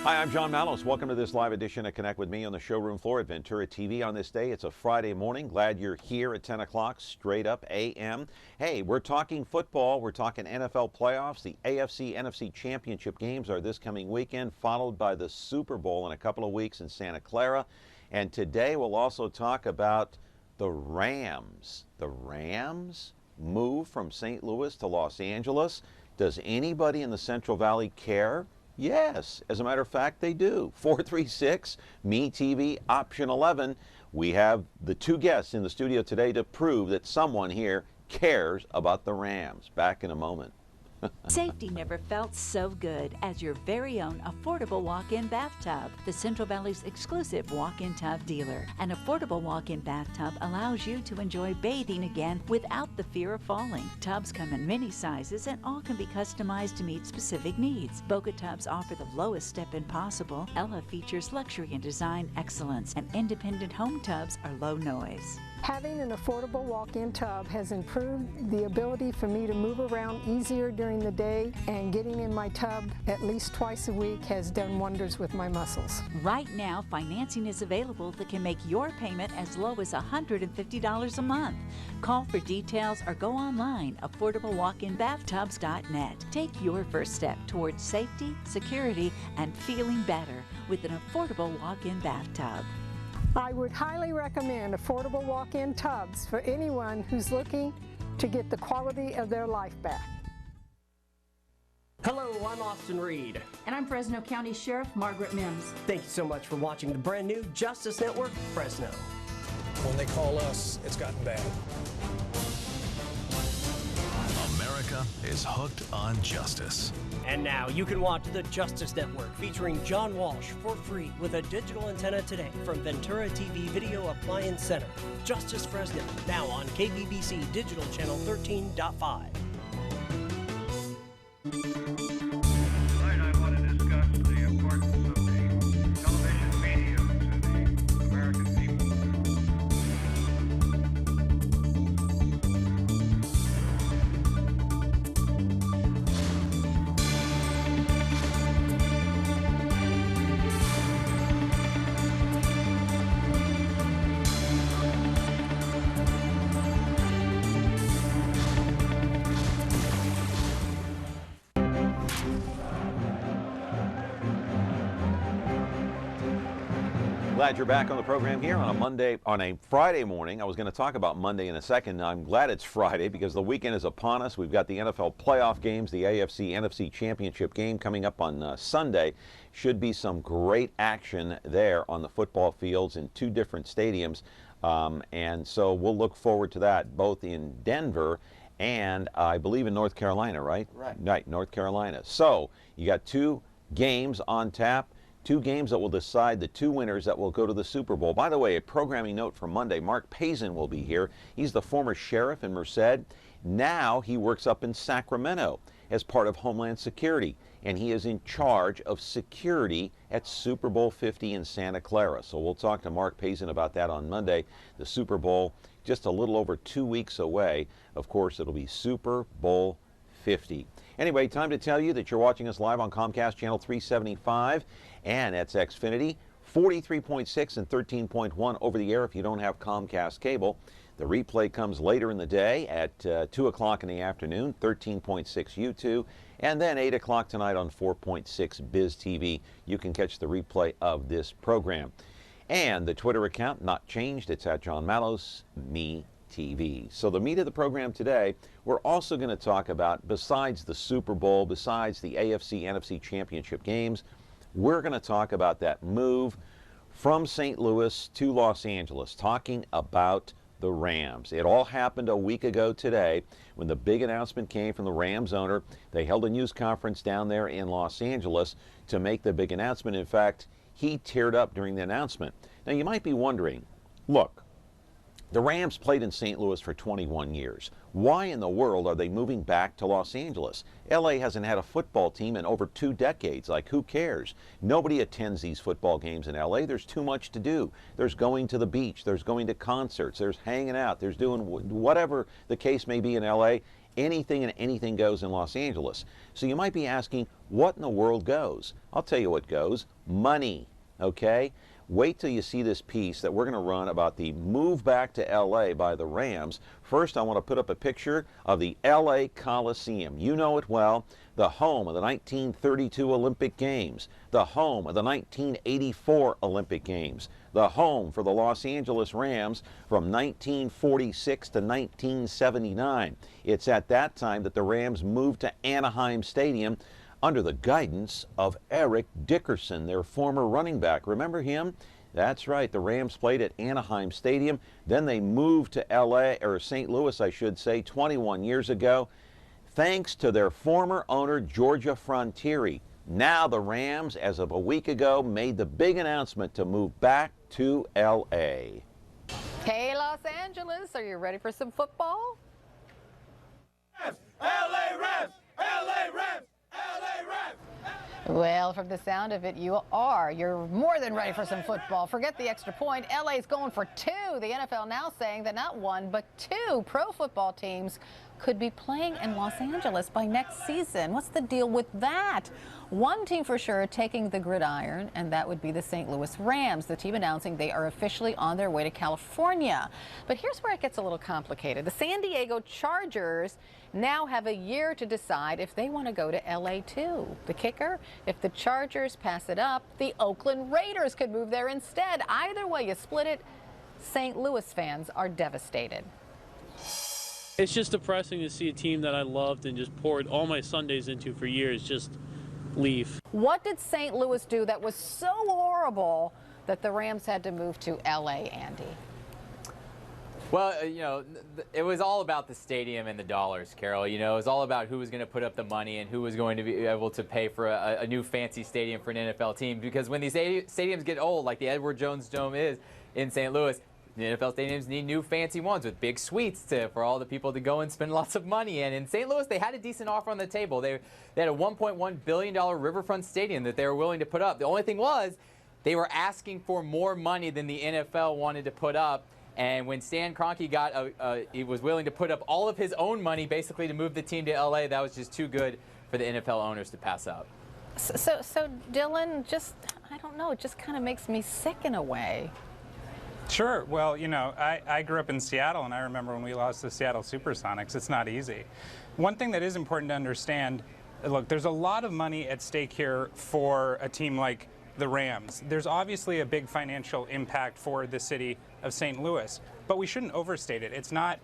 Hi, I'm John Mallos. Welcome to this live edition of Connect with Me on the showroom floor at Ventura TV on this day. It's a Friday morning. Glad you're here at 10 o'clock, straight up a.m. Hey, we're talking football. We're talking NFL playoffs. The AFC, NFC championship games are this coming weekend, followed by the Super Bowl in a couple of weeks in Santa Clara. And today we'll also talk about the Rams. The Rams move from St. Louis to Los Angeles. Does anybody in the Central Valley care? Yes, as a matter of fact, they do. 436-ME-TV, option 11. We have the two guests in the studio today to prove that someone here cares about the Rams. Back in a moment. Safety never felt so good as your very own affordable walk-in bathtub. The Central Valley's exclusive walk-in tub dealer. An affordable walk-in bathtub allows you to enjoy bathing again without the fear of falling. Tubs come in many sizes and all can be customized to meet specific needs. Boca tubs offer the lowest step-in possible. Ella features luxury and design excellence, and independent home tubs are low noise. Having an affordable walk-in tub has improved the ability for me to move around easier during the day, and getting in my tub at least twice a week has done wonders with my muscles. Right now, financing is available that can make your payment as low as $150 a month. Call for details or go online, affordablewalkinbathtubs.net. Take your first step towards safety, security, and feeling better with an affordable walk-in bathtub. I would highly recommend affordable walk-in tubs for anyone who's looking to get the quality of their life back. Hello, I'm Austin Reed. And I'm Fresno County Sheriff Margaret Mims. Thank you so much for watching the brand new Justice Network, Fresno. When they call us, it's gotten bad. America is hooked on justice. And now you can watch the Justice Network featuring John Walsh for free with a digital antenna today from Ventura TV Video Appliance Center. Justice Fresno, now on KBBC Digital Channel 13.5. Tonight I want to discuss the importance of the television medium to the American people. Glad you're back on the program here on a Friday morning. I was going to talk about Monday in a second. I'm glad it's Friday because the weekend is upon us. We've got the NFL playoff games, the AFC, NFC championship game coming up on Sunday. Should be some great action there on the football fields in two different stadiums. And so we'll look forward to that both in Denver and I believe in North Carolina, right? Right, North Carolina. So you got two games on tap. Two games that will decide the two winners that will go to the Super Bowl. By the way, a programming note for Monday, Mark Pazin will be here. He's the former sheriff in Merced. Now he works up in Sacramento as part of Homeland Security, and he is in charge of security at Super Bowl 50 in Santa Clara. So we'll talk to Mark Pazin about that on Monday. The Super Bowl just a little over 2 weeks away. Of course, it'll be Super Bowl 50. Anyway, time to tell you that you're watching us live on Comcast Channel 375 and that's Xfinity, 43.6 and 13.1 over the air if you don't have Comcast cable. The replay comes later in the day at 2 o'clock in the afternoon, 13.6 YouTube, and then 8 o'clock tonight on 4.6 Biz TV. You can catch the replay of this program. And the Twitter account, not changed, it's at John Mallos, Me TV. So the meat of the program today, we're also going to talk about, besides the Super Bowl, besides the AFC, NFC championship games, we're going to talk about that move from St. Louis to Los Angeles, talking about the Rams. It all happened a week ago today when the big announcement came from the Rams owner. They held a news conference down there in Los Angeles to make the big announcement. In fact, he teared up during the announcement. Now, you might be wondering, look, the Rams played in St. Louis for 21 years. Why in the world are they moving back to Los Angeles? LA hasn't had a football team in over 2 decades. Like, who cares? Nobody attends these football games in LA. There's too much to do. There's going to the beach. There's going to concerts. There's hanging out. There's doing whatever the case may be in LA. Anything and anything goes in Los Angeles. So you might be asking, what in the world goes? I'll tell you what goes. Money, okay? Wait till you see this piece that we're going to run about the move back to LA by the Rams. First, I want to put up a picture of the LA Coliseum. You know it well, the home of the 1932 Olympic Games, the home of the 1984 Olympic Games, the home for the Los Angeles Rams from 1946 to 1979. It's at that time that the Rams moved to Anaheim Stadium under the guidance of Eric Dickerson, their former running back. Remember him? That's right, the Rams played at Anaheim Stadium. Then they moved to LA, or St. Louis, I should say, 21 years ago, thanks to their former owner, Georgia Frontieri. Now the Rams, as of a week ago, made the big announcement to move back to LA. Hey, Los Angeles, are you ready for some football? Rams! LA Rams! LA Rams! LA Rams! Well, from the sound of it, you are. You're more than ready for some football. Forget the extra point. LA's going for 2. The NFL now saying that not 1, but 2 pro football teams could be playing in Los Angeles by next season. What's the deal with that? One team for sure taking the gridiron, and that would be the St. Louis Rams, the team announcing they are officially on their way to California. But here's where it gets a little complicated. The San Diego Chargers now have a year to decide if they want to go to LA too. The kicker, if the Chargers pass it up, the Oakland Raiders could move there instead. Either way you split it, St. Louis fans are devastated. It's just depressing to see a team that I loved and just poured all my Sundays into for years just leave. What did St. Louis do that was so horrible that the Rams had to move to LA, Andy? Well, you know, it was all about the stadium and the dollars, Carol. You know, it was all about who was going to put up the money and who was going to be able to pay for a new fancy stadium for an NFL team. Because when these stadiums get old, like the Edward Jones Dome is in St. Louis, the NFL stadiums need new fancy ones with big suites for all the people to go and spend lots of money in. In St. Louis, they had a decent offer on the table. They had a $1.1 billion riverfront stadium that they were willing to put up. The only thing was they were asking for more money than the NFL wanted to put up. And when Stan Kroenke he was willing to put up all of his own money basically to move the team to LA, that was just too good for the NFL owners to pass up. So Dylan, I don't know, it just kind of makes me sick in a way. Sure. Well, you know, I grew up in Seattle, and I remember when we lost the Seattle Supersonics. It's not easy. One thing that is important to understand, look, there's a lot of money at stake here for a team like the Rams. There's obviously a big financial impact for the city of St. Louis, but we shouldn't overstate it. It's not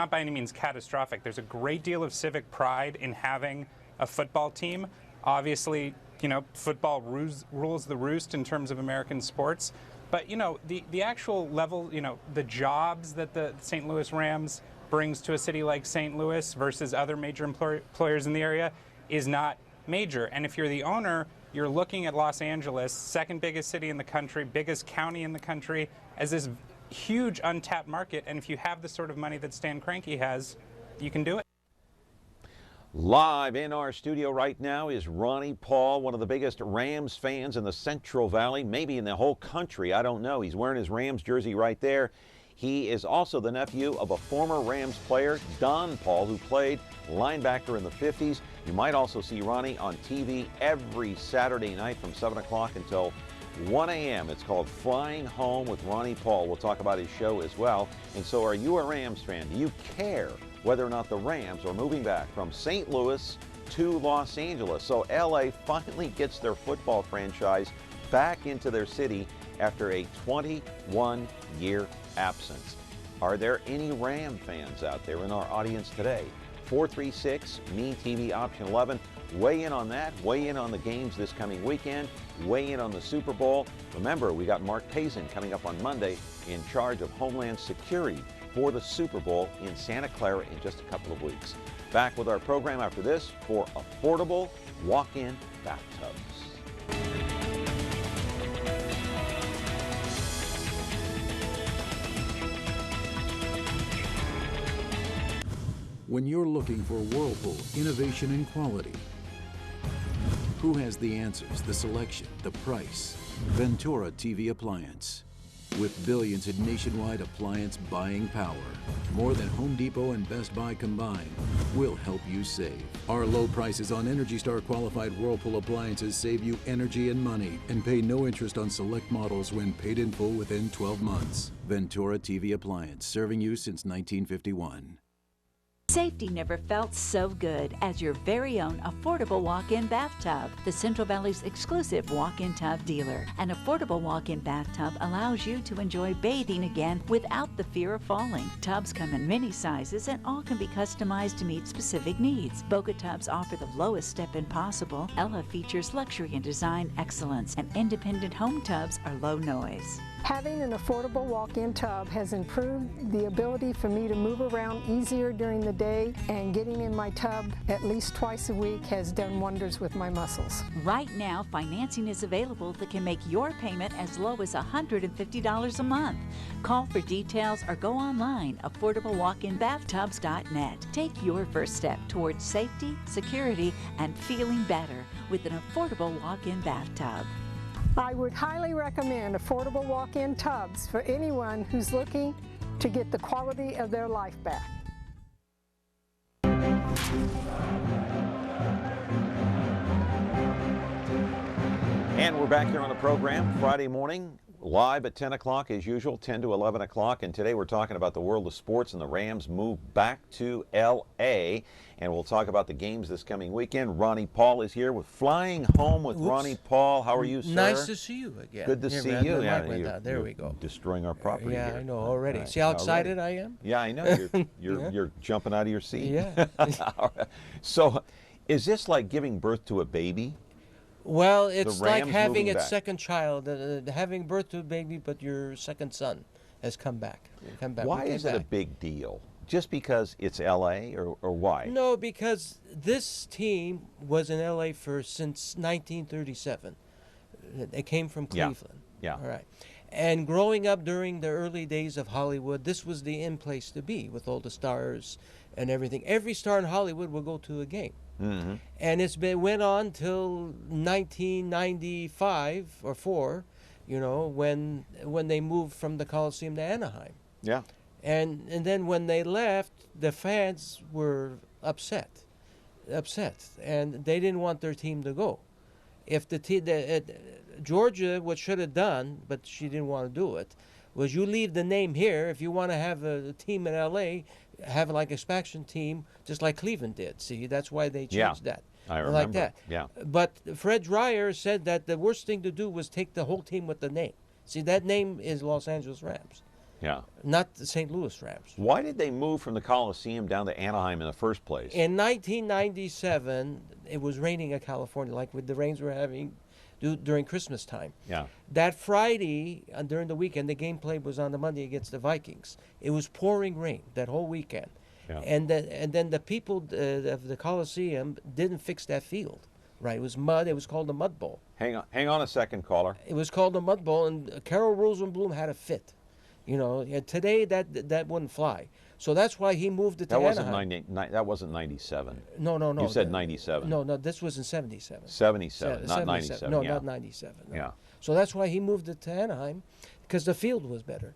by any means catastrophic. There's a great deal of civic pride in having a football team. Obviously, you know, football rules the roost in terms of American sports. But, you know, the actual level, you know, the jobs that the St. Louis Rams brings to a city like St. Louis versus other major employers in the area is not major. And if you're the owner, you're looking at Los Angeles, second biggest city in the country, biggest county in the country, as this huge untapped market. And if you have the sort of money that Stan Kroenke has, you can do it. Live in our studio right now is Ronnie Paul, one of the biggest Rams fans in the Central Valley, maybe in the whole country. I don't know. He's wearing his Rams jersey right there. He is also the nephew of a former Rams player, Don Paul, who played linebacker in the 50s. You might also see Ronnie on TV every Saturday night from 7 o'clock until 1 a.m. It's called Flying Home with Ronnie Paul. We'll talk about his show as well. And so are you a Rams fan? Do you care whether or not the Rams are moving back from St. Louis to Los Angeles? So LA finally gets their football franchise back into their city after a 21-year absence. Are there any Ram fans out there in our audience today? 436-ME-TV option 11. Weigh in on that. Weigh in on the games this coming weekend. Weigh in on the Super Bowl. Remember, we got Mark Pazin coming up on Monday in charge of Homeland Security for the Super Bowl in Santa Clara in just a couple of weeks. Back with our program after this for affordable walk-in bathtubs. When you're looking for Whirlpool innovation and quality, who has the answers, the selection, the price? Ventura TV Appliance. With billions in nationwide appliance buying power, more than Home Depot and Best Buy combined, we'll help you save. Our low prices on Energy Star qualified Whirlpool appliances save you energy and money and pay no interest on select models when paid in full within 12 months. Ventura TV Appliance, serving you since 1951. Safety never felt so good as your very own affordable walk-in bathtub. The Central Valley's exclusive walk-in tub dealer. An affordable walk-in bathtub allows you to enjoy bathing again without the fear of falling. Tubs come in many sizes and all can be customized to meet specific needs. Boca tubs offer the lowest step-in possible. Ella features luxury and design excellence, and independent home tubs are low noise. Having an affordable walk-in tub has improved the ability for me to move around easier during the day, and getting in my tub at least twice a week has done wonders with my muscles. Right now, financing is available that can make your payment as low as $150 a month. Call for details or go online, affordablewalkinbathtubs.net. Take your first step towards safety, security, and feeling better with an affordable walk-in bathtub. I would highly recommend affordable walk-in tubs for anyone who's looking to get the quality of their life back. And we're back here on the program Friday morning, live at 10 o'clock as usual, 10 to 11 o'clock. And today we're talking about the world of sports, and the Rams move back to L.A. And we'll talk about the games this coming weekend. Ronnie Paul is here with Flying Home with Ronnie Paul. How are you, sir? Nice to see you again. Good to see you. Yeah, there we go. Destroying our property Yeah, here. I know already. See how excited I am? Yeah, I know. You're jumping out of your seat. Yeah. All right. So is this like giving birth to a baby? Well, it's like having a back. Second child, having birth to a baby, but your second son has come back. Why is it a big deal? Just because it's L.A. or why? No, because this team was in L.A. since 1937. They came from Cleveland. Yeah. All right. And growing up during the early days of Hollywood, this was the in place to be with all the stars and everything. Every star in Hollywood will go to a game. Mm-hmm. And went on till 1995 or 4, when they moved from the Coliseum to Anaheim. Yeah. And then when they left, the fans were upset, and they didn't want their team to go. If Georgia, what should have done, but she didn't want to do it, was you leave the name here. If you want to have a team in L.A., have like an expansion team, just like Cleveland did. See, that's why they changed that. I remember. Like that. Yeah. But Fred Dreyer said that the worst thing to do was take the whole team with the name. See, that name is Los Angeles Rams. Yeah. Not the St. Louis Rams. Why did they move from the Coliseum down to Anaheim in the first place? In 1997, it was raining in California, like with the rains we're having during Christmas time. Yeah. That Friday, during the weekend, the game play was on the Monday against the Vikings. It was pouring rain that whole weekend. Yeah. And then the people of the Coliseum didn't fix that field. Right, it was mud. It was called the Mud Bowl. Hang on a second, caller. It was called the Mud Bowl, and Carol Rosenblum had a fit. Today that wouldn't fly. So that's why he moved it to Anaheim. That wasn't 97. No. You said 97. No, this was in 77. 77, not 97. No, yeah. not 97. No. Yeah. So that's why he moved it to Anaheim, because the field was better.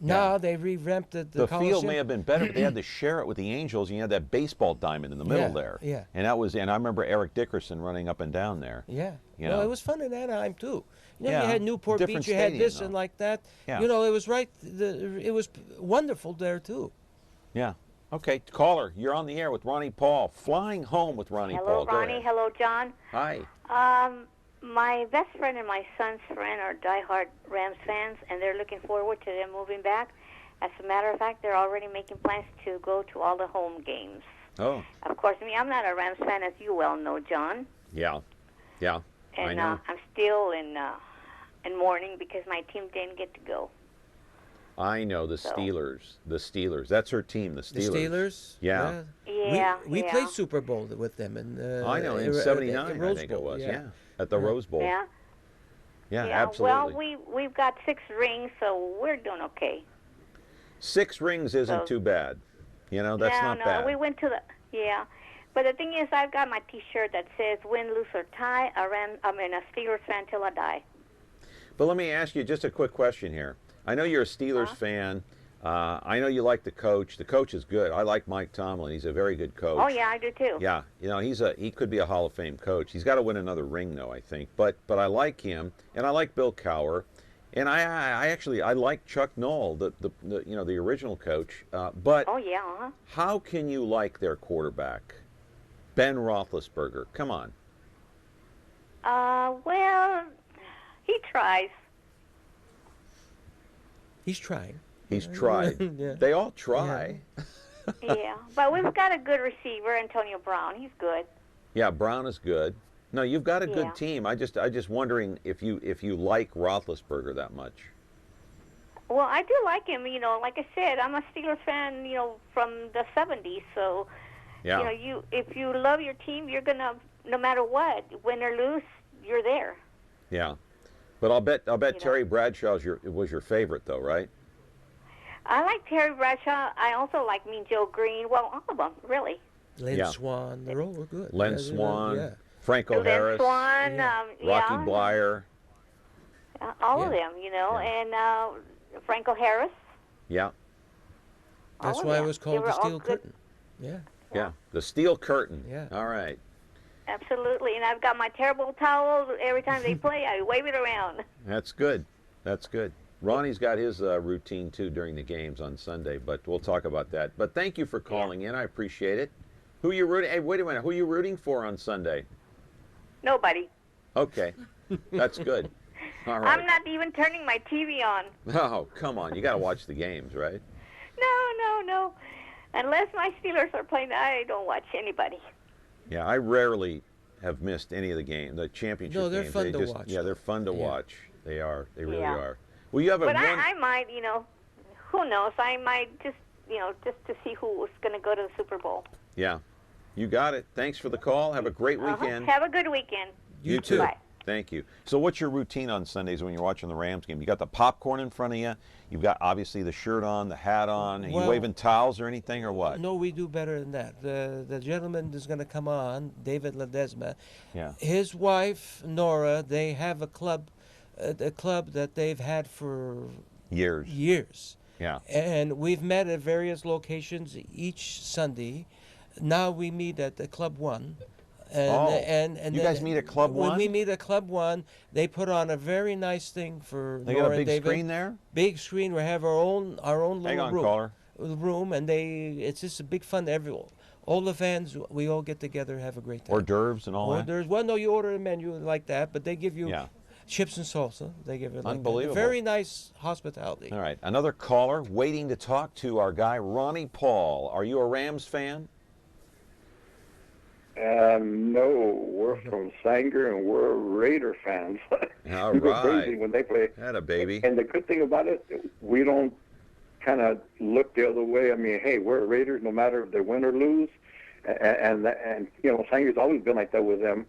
Now they revamped the Coliseum. Field may have been better, but they had to share it with the Angels, and you had that baseball diamond in the middle there. Yeah. And I remember Eric Dickerson running up and down there. Yeah. Well, it was fun in Anaheim too. You Yeah. had Newport Different Beach, you had stadium, this though. and like that. Yeah. It was right. It was wonderful there too. Yeah. Okay, caller, you're on the air with Ronnie Paul. Flying Home with Ronnie Paul. Hello, Go Ronnie. ahead. Hello, John. Hi. My best friend and my son's friend are diehard Rams fans, and they're looking forward to them moving back. As a matter of fact, they're already making plans to go to all the home games. Oh. Of course, I'm not a Rams fan, as you well know, John. Yeah. Yeah. And I know. I'm still in mourning because my team didn't get to go. I know the Steelers. The Steelers. That's her team. The Steelers. The Steelers. Yeah. We played Super Bowl with them, and I know in '79. I think it was. Yeah. At the Rose Bowl. Yeah. Yeah. Absolutely. Well, we've got 6 rings, so we're doing okay. 6 rings isn't too bad. That's not bad. We went to but the thing is, I've got my T-shirt that says "Win, lose or tie." A Steelers fan till I die. But let me ask you just a quick question here. I know you're a Steelers fan. I know you like the coach. The coach is good. I like Mike Tomlin. He's a very good coach. Oh yeah, I do too. Yeah, you know, he could be a Hall of Fame coach. He's got to win another ring though, I think. But I like him, and I like Bill Cowher, and I like Chuck Noll, the original coach. But oh yeah. How can you like their quarterback, Ben Roethlisberger? Come on. Well, he tries. He's trying. He's tried. Yeah. They all try. Yeah, but we've got a good receiver, Antonio Brown. He's good. Yeah, Brown is good. No, you've got a Yeah. good team. I just wondering if you like Roethlisberger that much. Well, I do like him. You know, like I said, I'm a Steelers fan. You know, from the '70s. So, Yeah. you know, if you love your team, you're gonna, no matter what, win or lose, you're there. Yeah, but I'll bet Terry Bradshaw was your favorite though, right? I like Terry Bradshaw. I also like Mean Joe Green. Well, all of them, really. Len Swan, they're all good. Len Swan, Franco Len Harris, Swan, Rocky yeah. Blyer. All of them, you know, and Franco Harris. Yeah. That's all of why it them. was They called were the all Steel good. Curtain. Yeah. Yeah, the Steel Curtain. Yeah. All right. Absolutely, and I've got my terrible towel. Every time they play, I wave it around. That's good. That's good. Ronnie's got his routine too during the games on Sunday, but we'll talk about that. But thank you for calling in. I appreciate it. Who you rooting? Hey, wait a minute. Who are you rooting for on Sunday? Nobody. Okay, that's good. All right. I'm not even turning my TV on. Oh, come on. You got to watch the games, right? No. Unless my Steelers are playing, I don't watch anybody. Yeah, I rarely have missed any of the games, the championship games. No, they're fun to watch. Yeah, they're fun to watch. They are. They really Yeah. are. Well, you have But one. I might, you know, who knows? I might just, you know, just to see who was going to go to the Super Bowl. Yeah, you got it. Thanks for the call. Have a great weekend. Have a good weekend. You too. Bye. Thank you. So what's your routine on Sundays when you're watching the Rams game? You got the popcorn in front of you. You've got obviously the shirt on, the hat on. Are you waving towels or anything or what? No, we do better than that. The gentleman is going to come on, David Ledesma. Yeah. His wife, Nora, they have a club that they've had for years. Yeah. And we've met at various locations each Sunday. Now we meet at the Club One. And you guys meet at Club One? When we meet at Club One, they put on a very nice thing for They Nora got a and big David. screen there? Big screen. We have our own little Hang on, room. caller. Room, and it's just a big fun. All the fans, we all get together, have a great time. Hors d'oeuvres and all Hors that? d'oeuvres. Well, no, you order a menu like that, but they give you Yeah. chips and salsa. They give it like Unbelievable. that. Very nice hospitality. All right. Another caller waiting to talk to our guy, Ronnie Paul. Are you a Rams fan? No, we're from Sanger and we're Raider fans. All We go right. crazy when they play. Had a baby. And the good thing about it, we don't kind of look the other way. I mean, hey, we're Raiders no matter if they win or lose. And you know, Sanger's always been like that with them,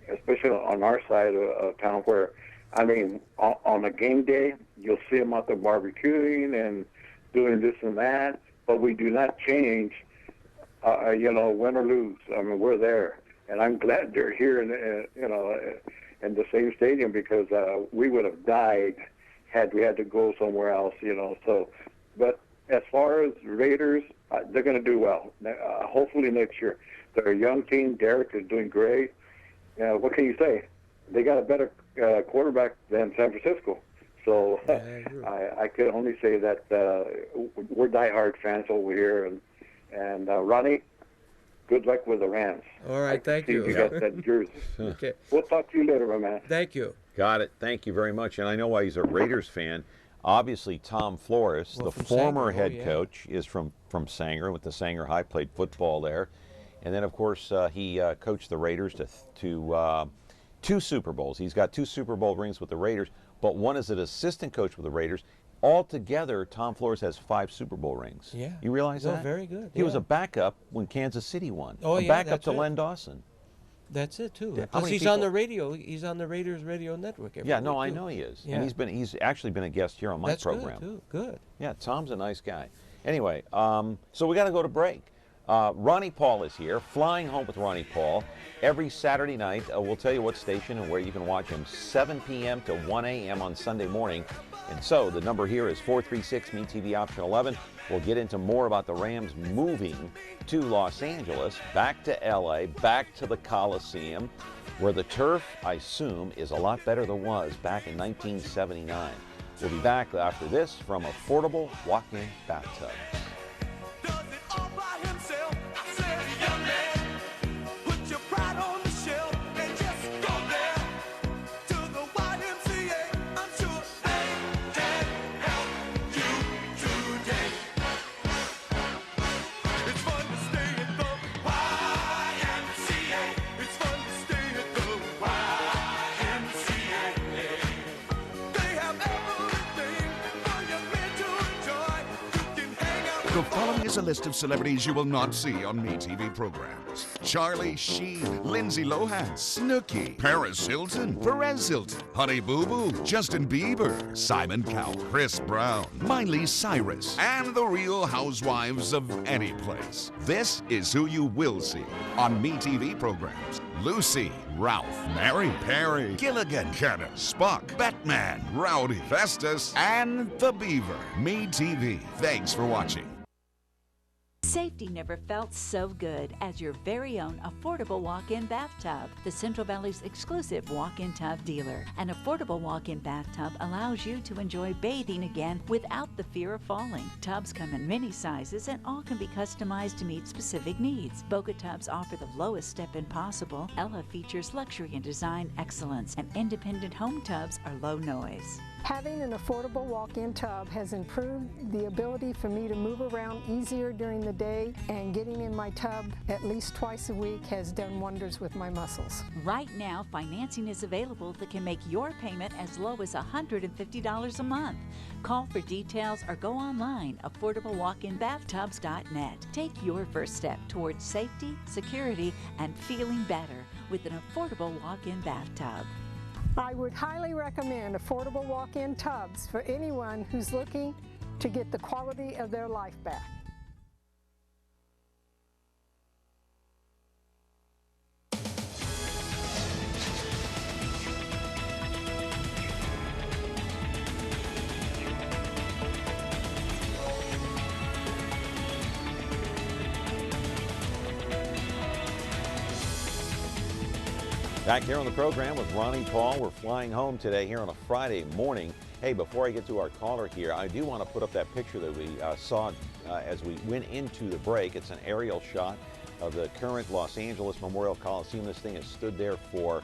especially on our side of town where, I mean, on a game day, you'll see them out there barbecuing and doing this and that, but we do not change, you know, win or lose. I mean, we're there. And I'm glad they're here in the same stadium because we would have died had we had to go somewhere else, you know. So, but as far as Raiders, they're going to do well. Hopefully next year. They're a young team. Derek is doing great. What can you say? They got a better quarterback than San Francisco. So I could only say that we're diehard fans over here. And Ronnie, good luck with the Rams. All right, thank you. You got that jersey. Okay. We'll talk to you later, my man. Thank you. Got it. Thank you very much. And I know why he's a Raiders fan. Obviously, Tom Flores, Well, the from former Sanger, head coach, is from Sanger with the Sanger High, played football there. And then, of course, he coached the Raiders to 2 Super Bowls. He's got 2 Super Bowl rings with the Raiders, but one as an assistant coach with the Raiders. Altogether, Tom Flores has 5 Super Bowl rings. Yeah. You realize Oh, that? very good, He was yeah. a backup when Kansas City won. Oh, a yeah, backup that's to it. Len Dawson. That's it too. Yeah, how Plus, many he's on people- the radio. He's on the Raiders radio network. Every Yeah, no, week, I too. know he is. Yeah. And he's actually been a guest here on my That's program. good too. Good. Yeah, Tom's a nice guy. Anyway, so we got to go to break. Ronnie Paul is here, Flying Home with Ronnie Paul. Every Saturday night, we'll tell you what station and where you can watch him, 7 p.m. to 1 a.m. on Sunday morning. And so the number here is 436-MeTV option 11. We'll get into more about the Rams moving to Los Angeles, back to L.A., back to the Coliseum, where the turf, I assume, is a lot better than it was back in 1979. We'll be back after this from affordable walk-in bathtubs. The following is a list of celebrities you will not see on MeTV programs. Charlie Sheen, Lindsay Lohan, Snooki, Paris Hilton, Perez Hilton, Honey Boo Boo, Justin Bieber, Simon Cowell, Chris Brown, Miley Cyrus, and the Real Housewives of any place. This is who you will see on MeTV programs. Lucy, Ralph, Mary, Perry, Gilligan, Cannon, Spock, Batman, Rowdy, Festus, and the Beaver. MeTV. Thanks for watching. Safety never felt so good as your very own affordable walk-in bathtub. The Central Valley's exclusive walk-in tub dealer. An affordable walk-in bathtub allows you to enjoy bathing again without the fear of falling. Tubs come in many sizes and all can be customized to meet specific needs. Boca tubs offer the lowest step-in possible. Ella features luxury and design excellence, and independent home tubs are low noise. Having an affordable walk-in tub has improved the ability for me to move around easier during the day, and getting in my tub at least twice a week has done wonders with my muscles. Right now, financing is available that can make your payment as low as $150 a month. Call for details or go online, affordablewalkinbathtubs.net. Take your first step towards safety, security, and feeling better with an affordable walk-in bathtub. I would highly recommend affordable walk-in tubs for anyone who's looking to get the quality of their life back. Back here on the program with Ronnie Paul. We're flying home today here on a Friday morning. Hey, before I get to our caller here, I do want to put up that picture that we saw as we went into the break. It's an aerial shot of the current Los Angeles Memorial Coliseum. This thing has stood there for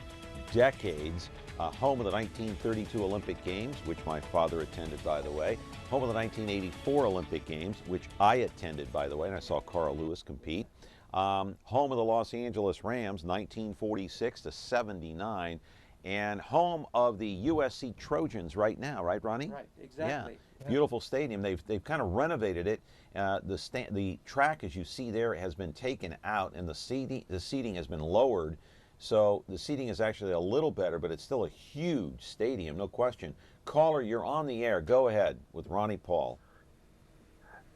decades. Home of the 1932 Olympic Games, which my father attended, by the way. Home of the 1984 Olympic Games, which I attended, by the way, and I saw Carl Lewis compete. Home of the Los Angeles Rams, 1946 to 79, and home of the USC Trojans right now, right, Ronnie? Right, exactly. Yeah. Beautiful stadium. They've kind of renovated it. The track, as you see there, has been taken out, and the seating has been lowered. So the seating is actually a little better, but it's still a huge stadium, no question. Caller, you're on the air. Go ahead with Ronnie Paul.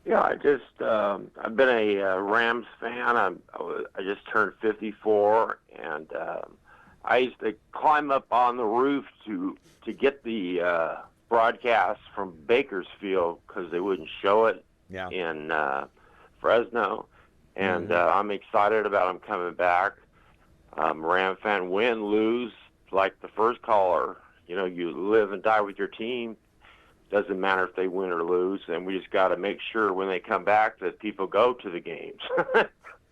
Yeah, I've been a Rams fan. I just turned 54, and I used to climb up on the roof to get the broadcast from Bakersfield because they wouldn't show it in Fresno. And I'm excited about them coming back. Ram fan, win, lose, like the first caller. You know, you live and die with your team. Doesn't matter if they win or lose, and we just got to make sure when they come back that people go to the games,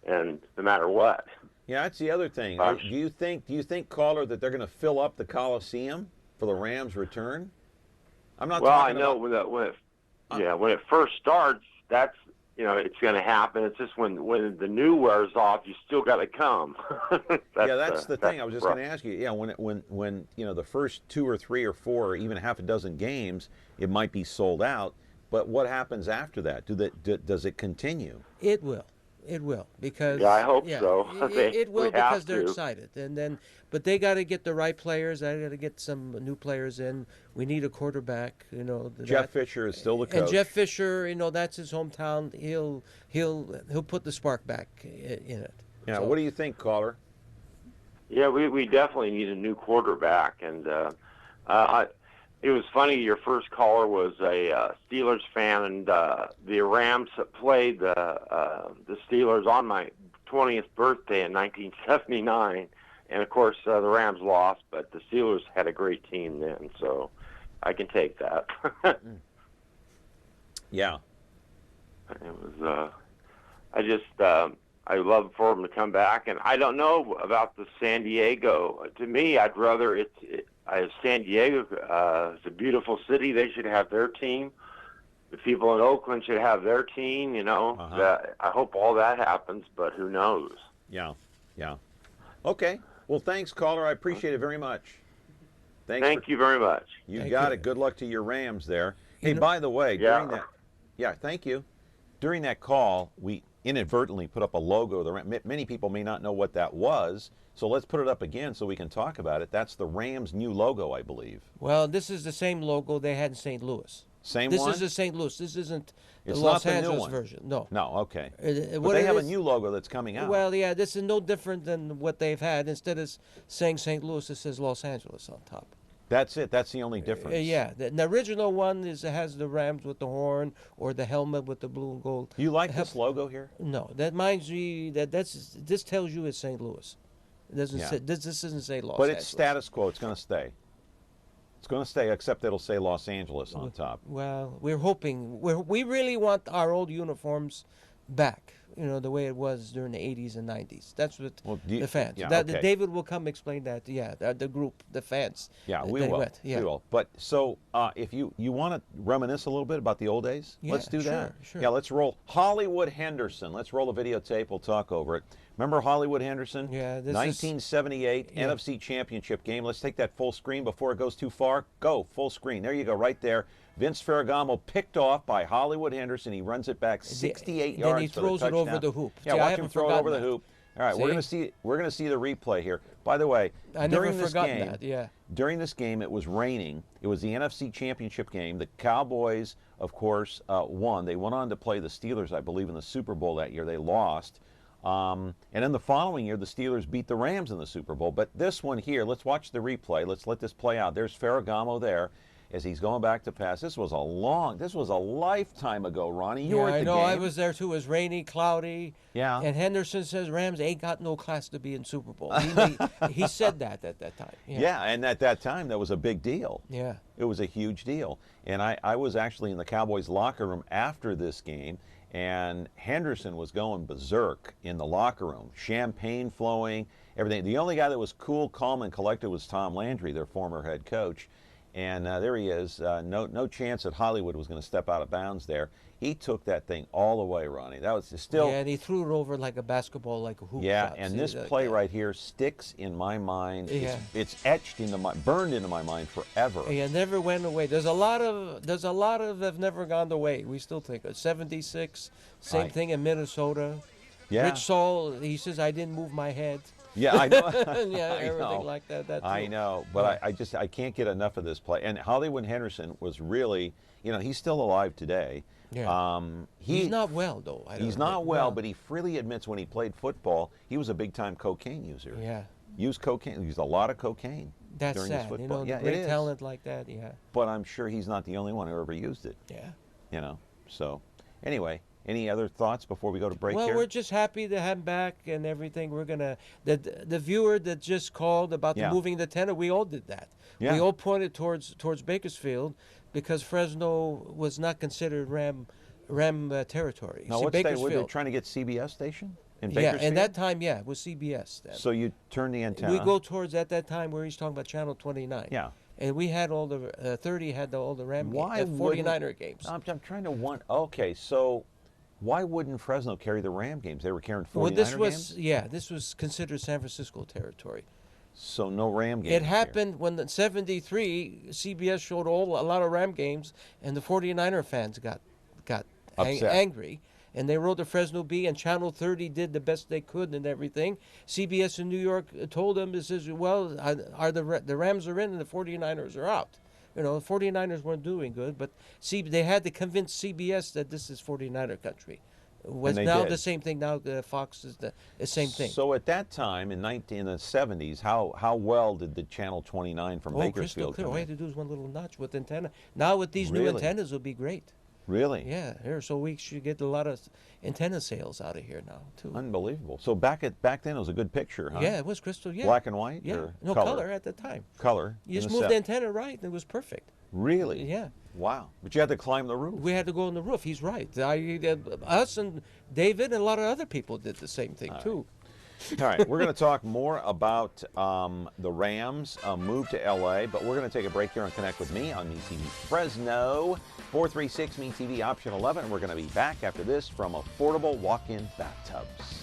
and no matter what. Yeah, that's the other thing. Do you think, caller, that they're going to fill up the Coliseum for the Rams' return? I'm not. Well, talking I know about... when it first starts, that's it's going to happen. It's just when the new wears off, you still got to come. That's the thing. I was just going to ask you. Yeah, when the first 2 or 3 or 4 or even half a dozen games, it might be sold out. But what happens after that? Does it continue? It will. It will, because Yeah, I hope so. It will, We have because they're to. excited, but they got to get the right players. They got to get some new players in. We need a quarterback. Jeff Fisher is still the coach. And Jeff Fisher, that's his hometown. He'll put the spark back in it. Yeah. So, What do you think, caller? Yeah, we definitely need a new quarterback, and it was funny. Your first caller was a Steelers fan, and the Rams played the Steelers on my 20th birthday in 1979, and of course the Rams lost, but the Steelers had a great team then, so I can take that. Yeah. It was. I love for him to come back, and I don't know about the San Diego. To me, I'd rather San Diego is a beautiful city. They should have their team. The people in Oakland should have their team. I hope all that happens, but who knows? Yeah. Okay. Well, thanks, caller. I appreciate it very much. Thank you very much. You got it. Good luck to your Rams there. Hey, by the way, thank you. During that call, we inadvertently put up a logo. Many people may not know what that was, so let's put it up again so we can talk about it. That's the Rams' new logo, I believe. Well, this is the same logo they had in St. Louis. This one? This is the St. Louis. This isn't the It's Los not the Angeles new one. version. No. No, okay. But But they have a new logo that's coming out. Well, yeah, this is no different than what they've had. Instead of saying St. Louis, it says Los Angeles on top. That's it. That's the only difference. Yeah, the original one has the Rams with the horn or the helmet with the blue and gold. You like this logo here? No, that reminds me this tells you it's St. Louis. It doesn't say this doesn't say Los But Angeles. it's status quo. It's going to stay. It's going to stay, except it'll say Los Angeles on top. Well, we're hoping we really want our old uniforms back. The way it was during the 80s and 90s. That's what the fans. Yeah, okay. David will come explain that. Yeah, the group, the fans. Yeah, we will. Yeah. We will. But so if you want to reminisce a little bit about the old days, let's do that. Sure. Yeah, let's roll Hollywood Henderson. Let's roll the videotape. We'll talk over it. Remember Hollywood Henderson? Yeah. 1978 NFC Championship game. Let's take that full screen before it goes too far. Go, full screen. There you go, right there. Vince Ferragamo picked off by Hollywood Henderson. He runs it back 68 yards. Then he throws it over the hoop. Yeah, watch him throw it over the hoop. All right, we're going to see the replay here. By the way, during this game, it was raining. It was the NFC Championship game. The Cowboys, of course, won. They went on to play the Steelers, I believe, in the Super Bowl that year. They lost. And then the following year, the Steelers beat the Rams in the Super Bowl. But this one here, let's watch the replay. Let's let this play out. There's Ferragamo there as he's going back to pass. This was a lifetime ago, Ronnie. You were at the game. I was there too. It was rainy, cloudy. Yeah. And Henderson says Rams ain't got no class to be in Super Bowl. He said that at that time. Yeah, and at that time, that was a big deal. Yeah. It was a huge deal. And I was actually in the Cowboys locker room after this game, and Henderson was going berserk in the locker room. Champagne flowing, everything. The only guy that was cool, calm, and collected was Tom Landry, their former head coach. And there he is. No chance that Hollywood was going to step out of bounds there. He took that thing all the way, Ronnie. That was still. Yeah, and he threw it over like a basketball, like a hoop. Yeah, shot. and this play right here sticks in my mind. Yeah. It's etched burned into my mind forever. Yeah, never went away. There's a lot of that never gone away. We still think of 76. Same thing in Minnesota. Yeah. Rich Saul, he says, I didn't move my head. Yeah, I know. Yeah, I everything know. like that. I know, but I can't get enough of this play. And Hollywood Henderson was really, he's still alive today. Yeah. He's not well though. He's not well, but he freely admits when he played football, he was a big-time cocaine user. Yeah. Used cocaine. Used a lot of cocaine. That's during sad. his football. Yeah, great it is. talent like that. Yeah. But I'm sure he's not the only one who ever used it. Yeah. So anyway. Any other thoughts before we go to break well, here? we're just happy to have him back and everything. We're gonna the viewer that just called about moving the tenor. We all did that. Yeah. We all pointed towards Bakersfield because Fresno was not considered Ram territory. No, were they trying to get CBS station in Bakersfield? Yeah, and that time, it was CBS. Then. So you turn the antenna. We go towards at that time where he's talking about Channel 29. Yeah. And we had all the 30 had all the Ram 49er games. I'm trying to okay, so. Why wouldn't Fresno carry the Ram games? They were carrying 49er games? This was considered San Francisco territory. So no Ram games. It happened when in '73 CBS showed a lot of Ram games, and the 49er fans got angry, and they wrote the Fresno Bee, and Channel 30 did the best they could and everything. CBS in New York told them, it says, well, the Rams are in and the 49ers are out. The 49ers weren't doing good, but they had to convince CBS that this is 49er country. Was now the same thing. Now Fox is the same thing. So at that time, in the 70s, how well did the Channel 29 from Bakersfield crystal clear. come All you in? had to do is one little notch with antenna. Now with these new antennas, it'll be great. Really? Yeah. So we should get a lot of antenna sales out of here now too. Unbelievable. So back then, it was a good picture, huh? Yeah, it was crystal. Yeah. Black and white. Yeah. Or No color at the time. Color. You just moved the antenna right, and it was perfect. Really? Yeah. Wow. But you had to climb the roof. We had to go on the roof. He's right. Us and David and a lot of other people did the same thing too. All right, we're going to talk more about the Rams move to LA, but we're going to take a break here and connect with me on MeTV Fresno, 436 MeTV option 11. We're going to be back after this from affordable walk-in bathtubs.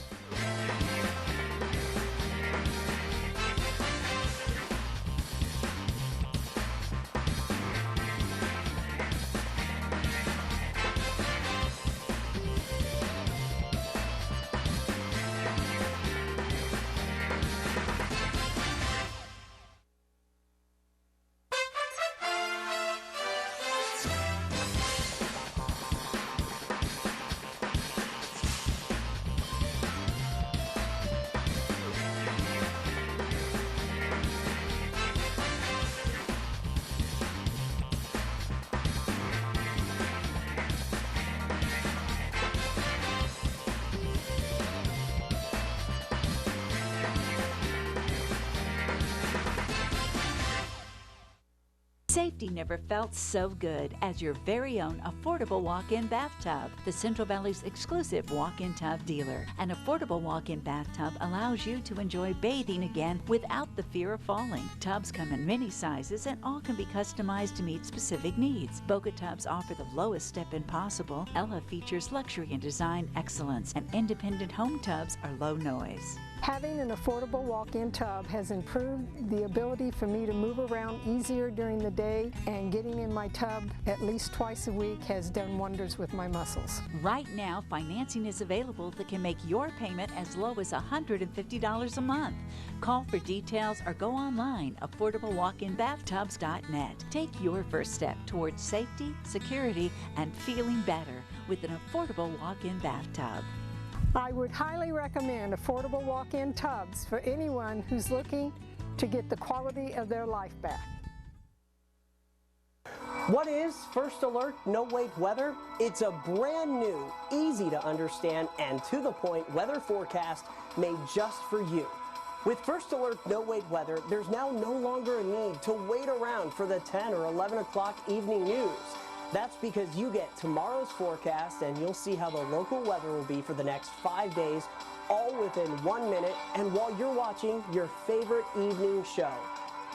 Safety never felt so good as your very own affordable walk-in bathtub. The Central Valley's exclusive walk-in tub dealer. An affordable walk-in bathtub allows you to enjoy bathing again without the fear of falling. Tubs come in many sizes and all can be customized to meet specific needs. Boca tubs offer the lowest step-in possible. Ella features luxury and design excellence, and independent home tubs are low noise. Having an affordable walk-in tub has improved the ability for me to move around easier during the day, and getting in my tub at least twice a week has done wonders with my muscles. Right now, financing is available that can make your payment as low as $150 a month. Call for details or go online, affordablewalkinbathtubs.net. Take your first step towards safety, security, and feeling better with an affordable walk-in bathtub. I would highly recommend affordable walk-in tubs for anyone who's looking to get the quality of their life back. What is First Alert No Wait Weather? It's a brand new, easy to understand, and to the point weather forecast made just for you. With First Alert No Wait Weather, there's now no longer a need to wait around for the 10 or 11 o'clock evening news. That's because you get tomorrow's forecast, and you'll see how the local weather will be for the next 5 days, all within 1 minute, and while you're watching your favorite evening show.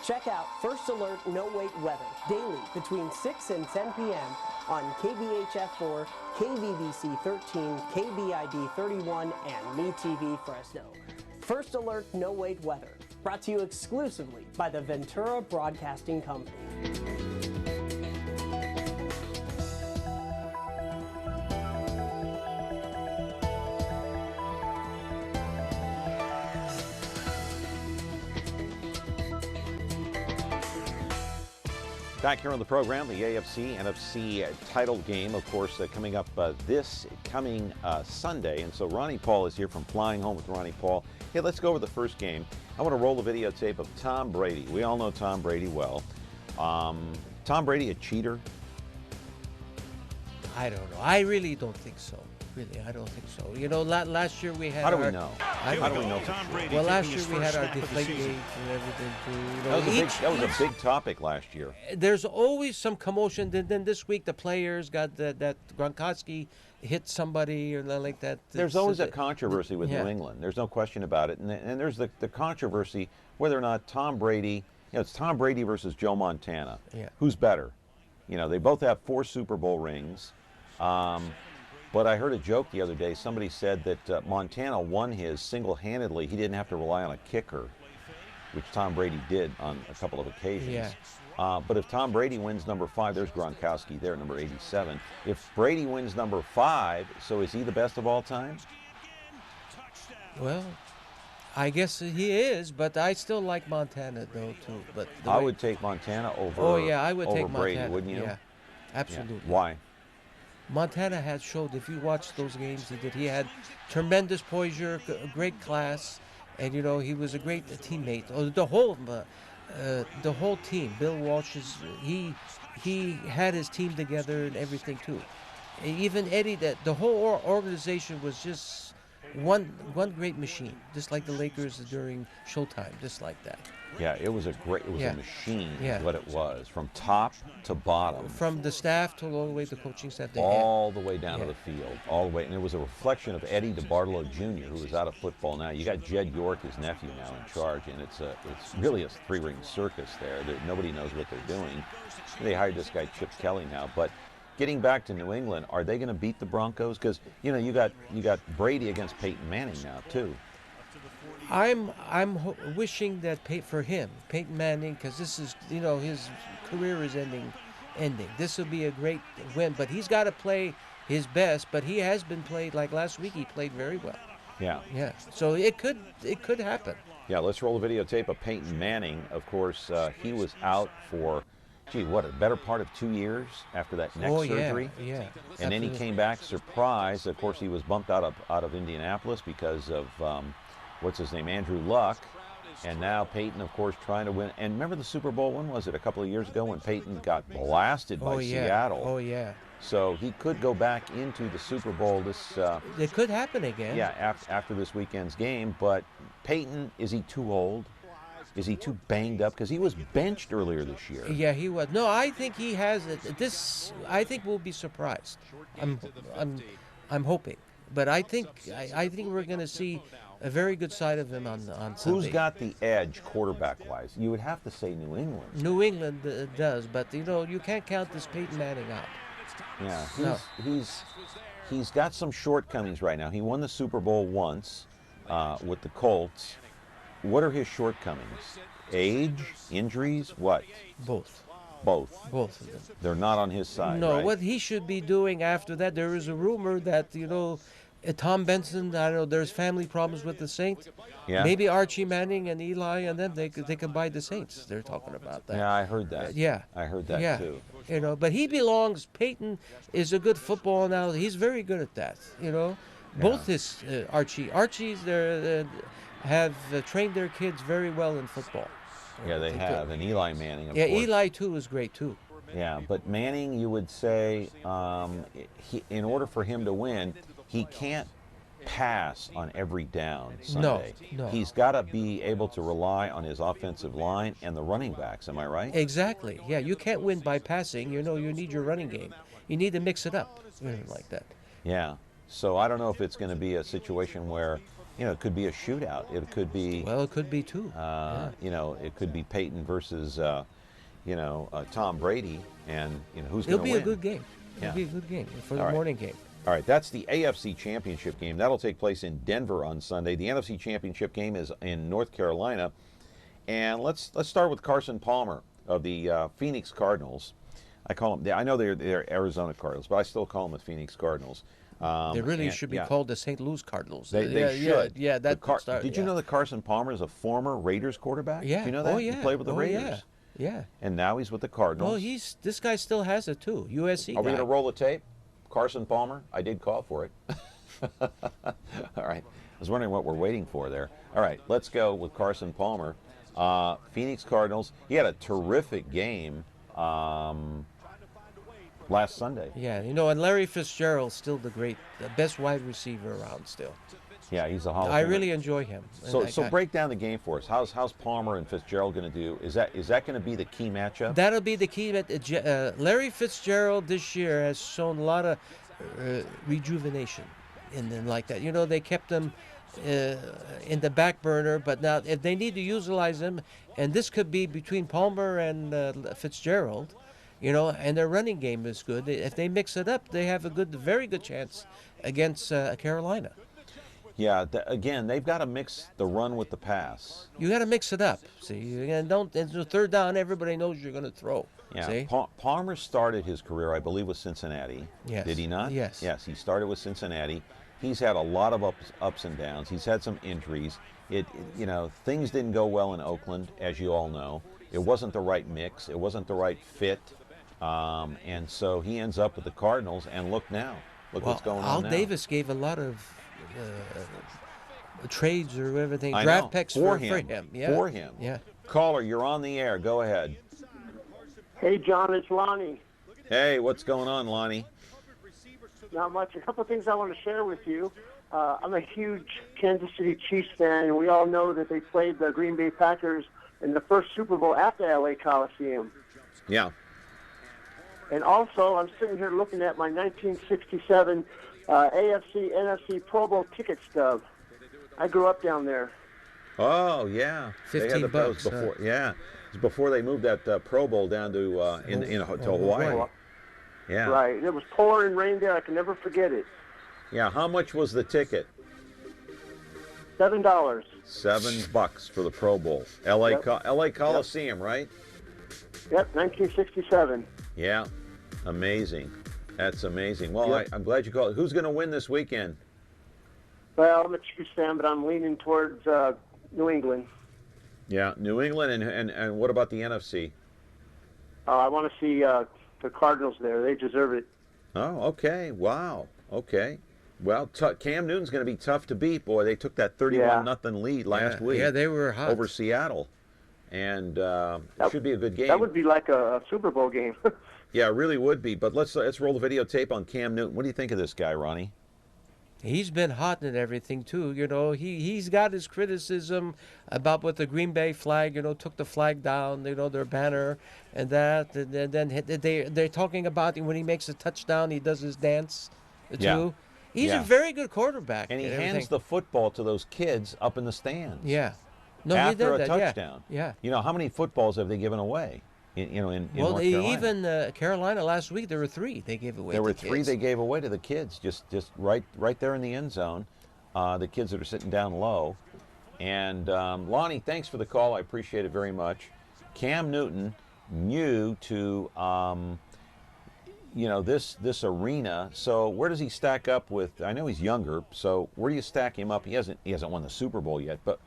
Check out First Alert No Wait Weather daily between 6 and 10 p.m. on KBHF4, KVBC 13, KBID 31, and MeTV Fresno. First Alert No Wait Weather, brought to you exclusively by the Ventura Broadcasting Company. Back here on the program, the AFC NFC title game, of course, coming up this coming Sunday. And so Ronnie Paul is here from Flying Home with Ronnie Paul. Hey, let's go over the first game. I want to roll the videotape of Tom Brady. We all know Tom Brady well. Tom Brady a cheater? I don't know. I really don't think so. Really, I don't think so. You know, last year we had. How do we know? How do we know? Well, last year we had our Deflategate and everything too. You know, that was a big topic last year. There's always some commotion. Then this week the players got that Gronkowski hit somebody or like that. There's always a controversy with New England. There's no question about it. And there's the controversy whether or not Tom Brady. You know, it's Tom Brady versus Joe Montana. Yeah. Who's better? You know, they both have 4 Super Bowl rings. But I heard a joke the other day. Somebody said that Montana won his single-handedly. He didn't have to rely on a kicker. which Tom Brady did on a couple of occasions. Yeah. But if Tom Brady wins number 5, there's Gronkowski there, number 87. If Brady wins number 5, so is he the best of all time? Well, I guess he is, but I still like Montana though too. But I would take Montana over. Oh yeah, I would over take Brady, Montana. wouldn't you? Yeah, absolutely. Yeah. Why? Montana had showed, if you watch those games he did, he had tremendous poise, great class, and you know he was a great teammate. The whole team. Bill Walsh he had his team together and everything too. Even Eddie, the whole organization was just one great machine, just like the Lakers during Showtime, just like that. Yeah, it was a machine, is what it was, from top to bottom. From the staff to all the way to the coaching staff. All the way down to the field, all the way. And it was a reflection of Eddie DeBartolo Jr., who is out of football now. You got Jed York, his nephew, now in charge, and it's really a three-ring circus there. Nobody knows what they're doing. They hired this guy, Chip Kelly, now. But getting back to New England, are they going to beat the Broncos? Because, you know, you got Brady against Peyton Manning now, too. I'm wishing that for him, Peyton Manning, because this is, you know, his career is ending. This will be a great win, but he's got to play his best. But he has been played, like last week, he played very well. Yeah. Yeah. So it could happen. Yeah. Let's roll the videotape of Peyton Manning. Of course, he was out for, a better part of 2 years after that neck surgery. Yeah. And then he came back surprised. Of course, he was bumped out of Indianapolis because of what's his name, Andrew Luck. And now Peyton, of course, trying to win. And remember the Super Bowl, when was it? A couple of years ago when Peyton got blasted by Seattle. Oh, yeah. So he could go back into the Super Bowl it could happen again. Yeah, after this weekend's game. But Peyton, is he too old? Is he too banged up? Because he was benched earlier this year. Yeah, he was. No, I think he has it. I think we'll be surprised. I'm hoping. But I think we're going to see a very good side of him on Sunday. Who's got the edge quarterback-wise? You would have to say New England. New England does, but you know you can't count this Peyton Manning out. Yeah, he's got some shortcomings right now. He won the Super Bowl once with the Colts. What are his shortcomings? Age, injuries, what? Both of them. They're not on his side. No, right? What he should be doing after that, there is a rumor that, you know, Tom Benson, I don't know, there's family problems with the Saints. Yeah. Maybe Archie Manning and Eli and them, they can buy the Saints. They're talking about that. Yeah, I heard that. Yeah. I heard that too. You know, but he belongs. Peyton is a good football now. He's very good at that. You know, both his Archie's have trained their kids very well in football. Yeah, they have. And Eli Manning, of course. course. Eli too is great too. Yeah, but Manning, you would say, in order for him to win, he can't pass on every down Sunday. No. He's got to be able to rely on his offensive line and the running backs. Am I right? Exactly. Yeah, you can't win by passing. You know, you need your running game. You need to mix it up, like that. Yeah. So I don't know if it's going to be a situation where, you know, it could be a shootout. It could be. Well, it could be too. You know, it could be Peyton versus, Tom Brady, and who's going to win. It'll be a good game. Yeah. It'll be a good game for the morning game. All right, that's the AFC Championship game. That'll take place in Denver on Sunday. The NFC Championship game is in North Carolina. And let's start with Carson Palmer of the Phoenix Cardinals. I call them. I know they're Arizona Cardinals, but I still call them the Phoenix Cardinals. They really should be called the St. Louis Cardinals. They should. Yeah, that's Did you know that Carson Palmer is a former Raiders quarterback? Yeah. Did you know that? Oh, yeah. He played with the Raiders. Yeah. And now he's with the Cardinals. Oh, this guy still has it too. USC. Are we going to roll the tape? Carson Palmer? I did call for it. All right. I was wondering what we're waiting for there. All right, let's go with Carson Palmer. Phoenix Cardinals. He had a terrific game last Sunday. Yeah, and Larry Fitzgerald's still the best wide receiver around still. Yeah, he's a Hall of Famer. I really enjoy him. So break down the game for us. How's Palmer and Fitzgerald going to do? Is that going to be the key matchup? That'll be the key. Larry Fitzgerald this year has shown a lot of rejuvenation and like that. You know, they kept him in the back burner, but now if they need to utilize him, and this could be between Palmer and Fitzgerald, and their running game is good. If they mix it up, they have a very good chance against Carolina. Yeah, again, they've got to mix the run with the pass. You got to mix it up. See, it's a third down. Everybody knows you're going to throw. Yeah, See? Palmer started his career, I believe, with Cincinnati. Yes. Did he not? Yes. Yes, he started with Cincinnati. He's had a lot of ups and downs. He's had some injuries. Things didn't go well in Oakland, as you all know. It wasn't the right mix. It wasn't the right fit. And so he ends up with the Cardinals, and look now. Look what's going on now. Al Davis gave a lot of trades or everything, I draft know. picks for him. Yeah. For him. Yeah. Caller, you're on the air. Go ahead. Hey, John, it's Ronnie. Hey, what's going on, Lonnie? Not much. A couple of things I want to share with you. I'm a huge Kansas City Chiefs fan, and we all know that they played the Green Bay Packers in the first Super Bowl at the LA Coliseum. Yeah. And also, I'm sitting here looking at my 1967 AFC, NFC Pro Bowl ticket stub. I grew up down there. Oh, yeah. They had the $15 before. Yeah. It was before they moved that Pro Bowl down to to Hawaii. Yeah. Right. It was pouring rain there. I can never forget it. Yeah. How much was the ticket? $7. $7 for the Pro Bowl. LA Yep. LA Coliseum, right? Yep, 1967. Yeah. Amazing. That's amazing. Well, Yep. I'm glad you called. Who's going to win this weekend? Well, I'm a Chiefs fan, but I'm leaning towards New England. Yeah, New England, and what about the NFC? I want to see the Cardinals there. They deserve it. Oh, okay. Wow. Okay. Well, Cam Newton's going to be tough to beat. Boy, they took that 31-0 lead last week. Yeah, they were hot. Over Seattle. And it should be a good game. That would be like a Super Bowl game. Yeah, it really would be. But let's roll the videotape on Cam Newton. What do you think of this guy, Ronnie? He's been hot and everything too. He's got his criticism about what the Green Bay flag, took the flag down, their banner and that. And then they're talking about when he makes a touchdown, he does his dance too. Yeah. He's a very good quarterback. And he hands the football to those kids up in the stands. Yeah. No, after he did a that. touchdown. Yeah. How many footballs have they given away? In North Carolina. Even Carolina last week, there were 3 they gave away. There were to 3 kids. they gave away to the kids, just right there in the end zone. The kids that are sitting down low. And Lonnie, thanks for the call. I appreciate it very much. Cam Newton, new to this arena. So where does he stack up with? I know he's younger. So where do you stack him up? He hasn't won the Super Bowl yet, but.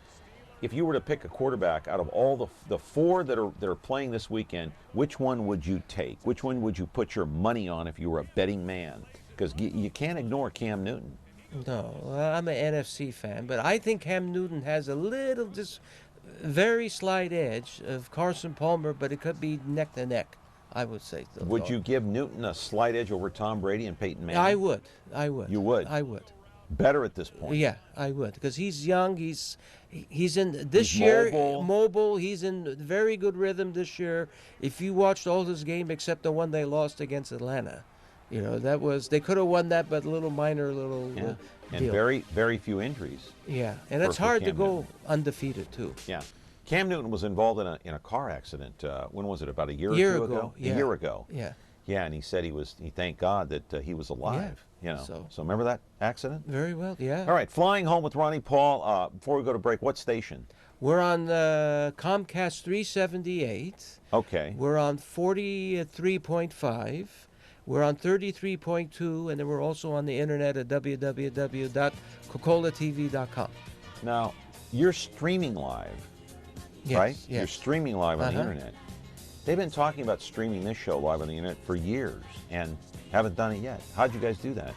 If you were to pick a quarterback out of all the 4 that are playing this weekend, which one would you take? Which one would you put your money on if you were a betting man? Because you can't ignore Cam Newton. No, I'm an NFC fan, but I think Cam Newton has a little, just very slight edge of Carson Palmer, but it could be neck to neck, I would say. Would you give Newton a slight edge over Tom Brady and Peyton Manning? I would. You would? I would. Better at this point. Yeah, I would, because he's young. He's in this year mobile. He's in very good rhythm this year. If you watched all his game except the one they lost against Atlanta, that was they could have won that, but minor and deal. very few injuries. Yeah, and it's hard to go undefeated too. Yeah, Cam Newton was involved in a car accident. When was it? About a year or two ago. Yeah. A year ago. Yeah. Yeah, and he said he thanked God that he was alive. Yeah, so remember that accident? Very well, yeah. All right, Flying Home with Ronnie Paul. Before we go to break, what station? We're on Comcast 378. Okay. We're on 43.5. We're on 33.2, and then we're also on the internet at www.cocolatv.com. Now, you're streaming live, right? Yes. You're streaming live on the internet. They've been talking about streaming this show live on the internet for years and haven't done it yet. How'd you guys do that?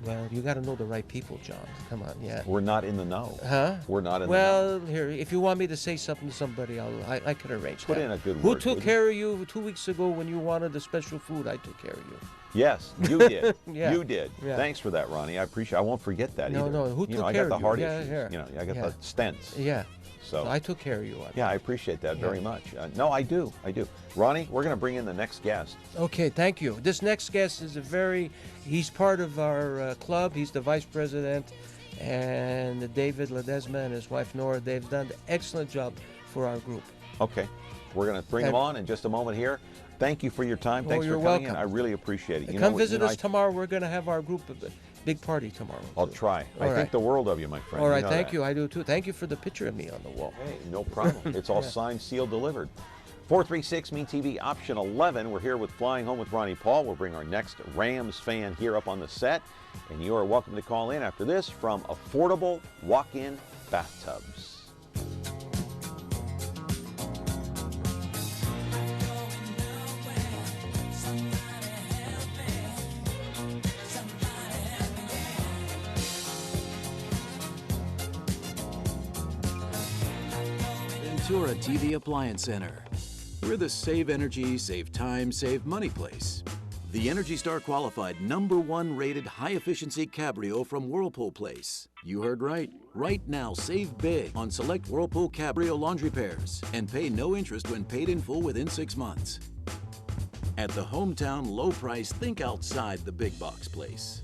Well, you got to know the right people, John. Come on, yeah. We're not in the know. Huh? We're not in the know. Well, here, if you want me to say something to somebody, I can arrange Put that. in a good Who word. took care of you 2 weeks ago when you wanted the special food? I took care of you. Yes, you did. Yeah. You did. Yeah. Thanks for that, Ronnie. I appreciate. I won't forget that either. No, who took I care got the of you? heart Yeah, issues. yeah. I got the stents. Yeah. So I took care of you. Yeah, I appreciate that very much. No, I do. Ronnie, we're going to bring in the next guest. Okay, thank you. This next guest is he's part of our club. He's the vice president, and David Ledesma and his wife Nora, they've done an excellent job for our group. Okay, we're going to bring him on in just a moment here. Thank you for your time. Thanks for coming in. I really appreciate it. Come visit us tomorrow. We're going to have our group big party tomorrow. I'll try. All I think right. the world of you, my friend. All You right, know thank that. you. I do too. Thank you for the picture of me on the wall. Hey, no problem. It's all Yeah. signed, sealed, delivered. 436 MeTV option 11. We're here with Flying Home with Ronnie Paul. We'll bring our next Rams fan here up on the set. And you are welcome to call in after this from affordable walk-in bathtubs. Ventura TV Appliance Center. We're the save energy, save time, save money place. The Energy Star qualified #1 rated high efficiency Cabrio from Whirlpool Place. You heard right. Right now, save big on select Whirlpool Cabrio laundry pairs and pay no interest when paid in full within 6 months. At the hometown low price, think outside the big box place.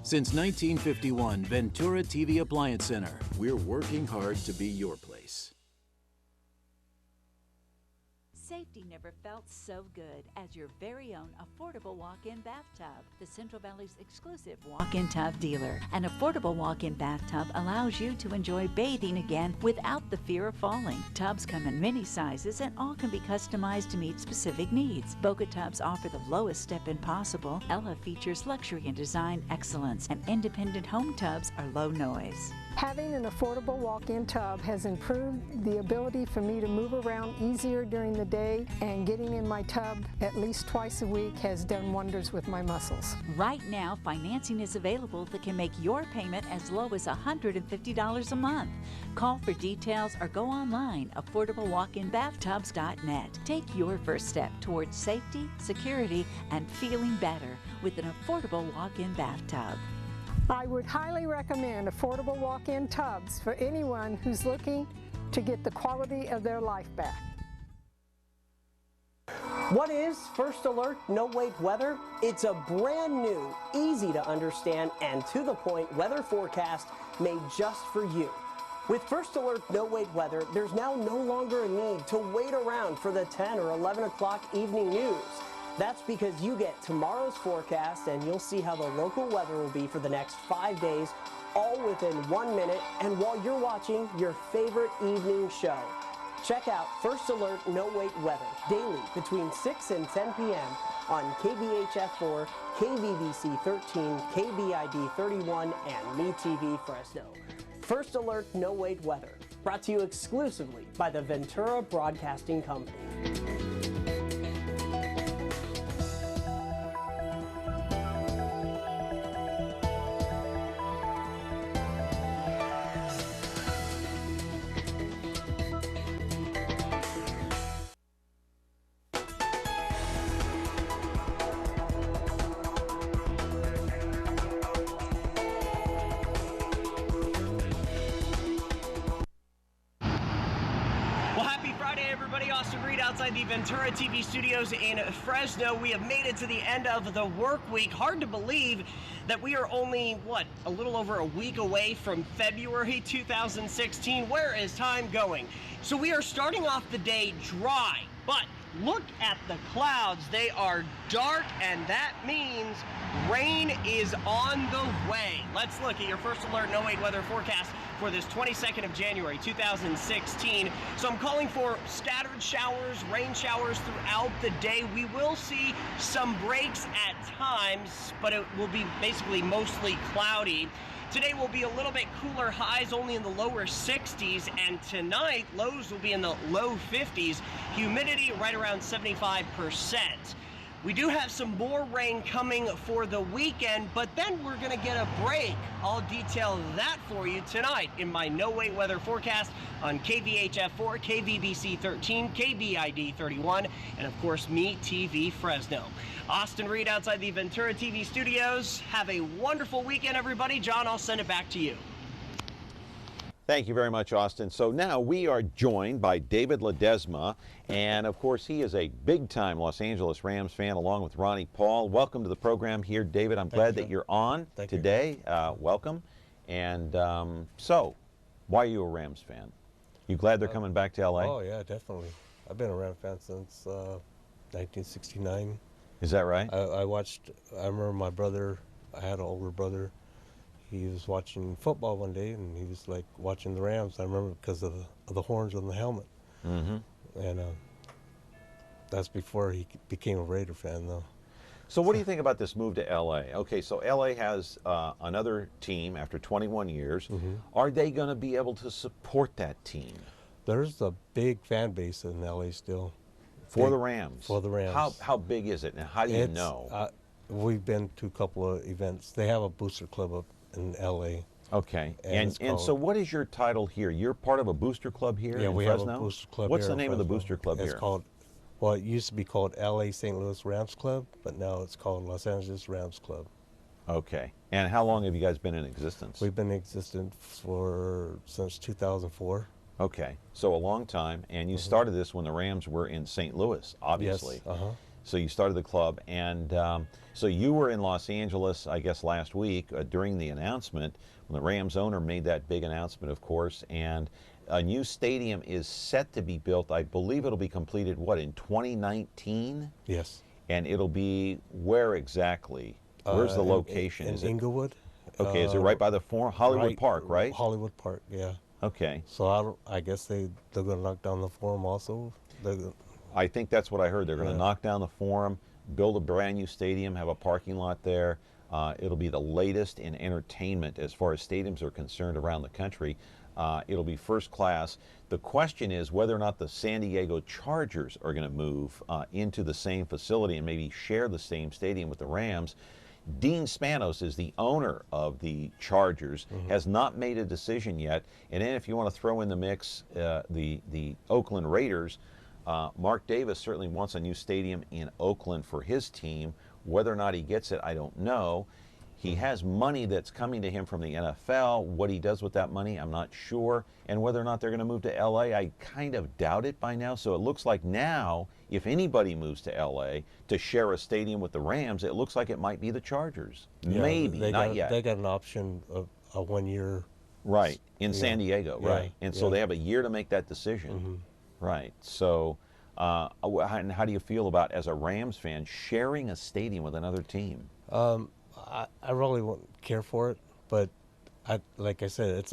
Since 1951, Ventura TV Appliance Center. We're working hard to be your place. Safety never felt so good as your very own affordable walk-in bathtub. The Central Valley's exclusive walk-in tub dealer. An affordable walk-in bathtub allows you to enjoy bathing again without the fear of falling. Tubs come in many sizes and all can be customized to meet specific needs. Boca tubs offer the lowest step-in possible. Ella features luxury and design excellence, and independent home tubs are low noise. Having an affordable walk-in tub has improved the ability for me to move around easier during the day, and getting in my tub at least twice a week has done wonders with my muscles. Right now, financing is available that can make your payment as low as $150 a month. Call for details or go online, affordablewalkinbathtubs.net. Take your first step towards safety, security, and feeling better with an affordable walk-in bathtub. I would highly recommend affordable walk-in tubs for anyone who's looking to get the quality of their life back. What is First Alert No Wait Weather? It's a brand new, easy to understand, and to the point weather forecast made just for you. With First Alert No Wait Weather, there's now no longer a need to wait around for the 10 or 11 o'clock evening news. That's because you get tomorrow's forecast and you'll see how the local weather will be for the next 5 days, all within 1 minute, and while you're watching your favorite evening show. Check out First Alert No Wait Weather daily between 6 and 10 p.m. on KBHF4, KVBC 13, KBID 31, and MeTV Fresno. First Alert No Wait Weather, brought to you exclusively by the Ventura Broadcasting Company. Well, happy Friday, everybody. Austin Reed outside the Ventura TV studios in Fresno. We have made it to the end of the work week. Hard to believe that we are only, a little over a week away from February 2016. Where is time going? So we are starting off the day dry, but look at the clouds. They are dark, and that means rain is on the way. Let's look at your First Alert No Wait weather forecast for this 22nd of January 2016. So I'm calling for scattered showers, rain showers throughout the day. We will see some breaks at times, but it will be basically mostly cloudy. Today will be a little bit cooler, highs only in the lower 60s, and tonight lows will be in the low 50s, humidity right around 75%. We do have some more rain coming for the weekend, but then we're going to get a break. I'll detail that for you tonight in my No Wait weather forecast on KVHF4, KVBC 13, KBID 31, and of course MeTV Fresno. Austin Reed outside the Ventura TV studios. Have a wonderful weekend, everybody. John, I'll send it back to you. Thank you very much, Austin. So now we are joined by David Ledesma, and of course he is a big-time Los Angeles Rams fan along with Ronnie Paul. Welcome to the program here, David. I'm glad that you're on today. Welcome. And so, why are you a Rams fan? You glad they're coming back to LA? Oh, yeah, definitely. I've been a Rams fan since 1969. Is that right? I remember my brother, I had an older brother, he was watching football one day, and he was like watching the Rams. I remember because of the horns on the helmet. Mm-hmm. And that's before he became a Raider fan, though. So what do you think about this move to LA? Okay, so LA has another team after 21 years. Mm-hmm. Are they going to be able to support that team? There's a big fan base in LA still. For the Rams? For the Rams. How big is it, and how do you know? We've been to a couple of events. They have a booster club up in LA. Okay, And so what is your title here? You're part of a booster club here in we Fresno? have a booster club. What's here the name of the booster club it's here? Called, well, it used to be called LA St. Louis Rams Club, but now it's called Los Angeles Rams Club. Okay, and how long have you guys been in existence? We've been in existence since 2004. Okay, so a long time, and you started this when the Rams were in St. Louis, obviously. Yes, So you started the club, and so you were in Los Angeles, I guess, last week during the announcement, when the Rams owner made that big announcement, of course, and a new stadium is set to be built. I believe it'll be completed, what, in 2019? Yes. And it'll be where exactly? Where's the location? In is it Inglewood. Okay, is it right by the Forum? Hollywood right, Park, right? Hollywood Park, yeah. Okay. So I guess they're going to knock down the Forum also. I think that's what I heard. They're going to knock down the Forum, build a brand new stadium, have a parking lot there. It'll be the latest in entertainment as far as stadiums are concerned around the country. It'll be first class. The question is whether or not the San Diego Chargers are going to move into the same facility and maybe share the same stadium with the Rams. Dean Spanos is the owner of the Chargers, has not made a decision yet. And then if you want to throw in the mix the Oakland Raiders, Mark Davis certainly wants a new stadium in Oakland for his team. Whether or not he gets it, I don't know. He has money that's coming to him from the NFL. What he does with that money, I'm not sure. And whether or not they're going to move to LA, I kind of doubt it by now. So it looks like now, if anybody moves to LA to share a stadium with the Rams, it looks like it might be the Chargers. Yeah, Maybe, not yet. They got an option of a 1 year. Right, in San Diego, Yeah, right. And so yeah. they have a year to make that decision. Right. So and how do you feel about, as a Rams fan, sharing a stadium with another team? I really won't care for it, but like I said, it's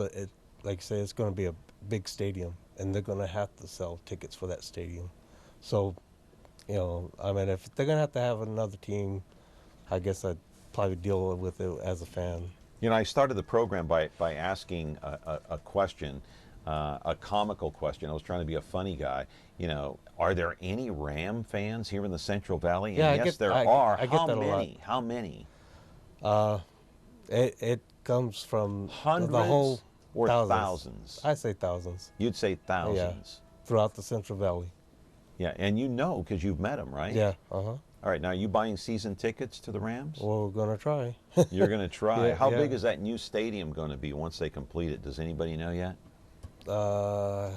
going to be a big stadium, and they're going to have to sell tickets for that stadium. So, I mean, if they're going to have another team, I guess I'd probably deal with it as a fan. I started the program by asking a question, a comical question. I was trying to be a funny guy. Are there any Ram fans here in the Central Valley? And Yeah, yes, there are. I get that a lot. How many? It comes from Hundreds the whole or thousands. I say thousands. You'd say thousands. Yeah, throughout the Central Valley. Yeah, and because you've met them, right? Yeah. All right, now are you buying season tickets to the Rams? Well, we're going to try. You're going to try. Yeah, How yeah. big is that new stadium going to be once they complete it? Does anybody know yet? I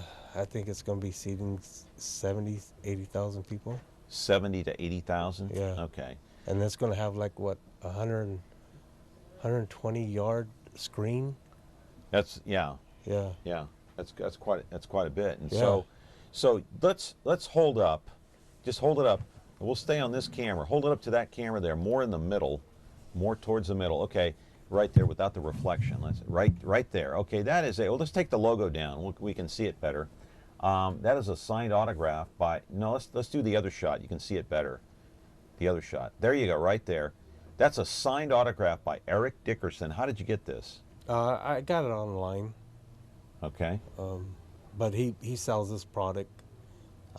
think it's going to be seating 70, 80,000 people. 70 to 80,000? Yeah. Okay. And it's going to have 120-yard screen. That's yeah. That's quite a bit. And so let's hold up. Just hold it up. We'll stay on this camera. Hold it up to that camera there, more in the middle, more towards the middle. Okay, right there without the reflection. Let's right there. Okay, that is let's take the logo down. We can see it better. That is a signed autograph by. No, let's do the other shot. You can see it better. The other shot. There you go, right there. That's a signed autograph by Eric Dickerson. How did you get this? I got it online. Okay. But he sells this product.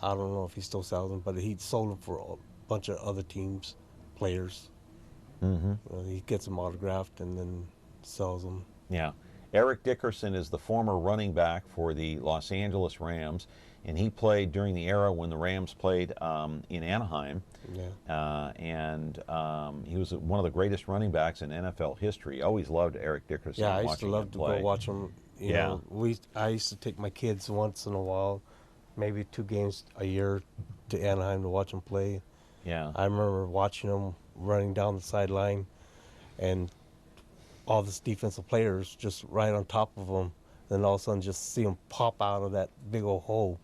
I don't know if he still sells them, but he sold them for a bunch of other teams, players. He gets them autographed and then sells them. Yeah. Eric Dickerson is the former running back for the Los Angeles Rams, and he played during the era when the Rams played in Anaheim. Yeah. And he was one of the greatest running backs in NFL history. Always loved Eric Dickerson. Yeah, I used to love to go watch him. I used to take my kids once in a while, maybe 2 games a year, to Anaheim to watch them play. Yeah. I remember watching them running down the sideline, and all this defensive players just right on top of them. Then all of a sudden, just see them pop out of that big old hole,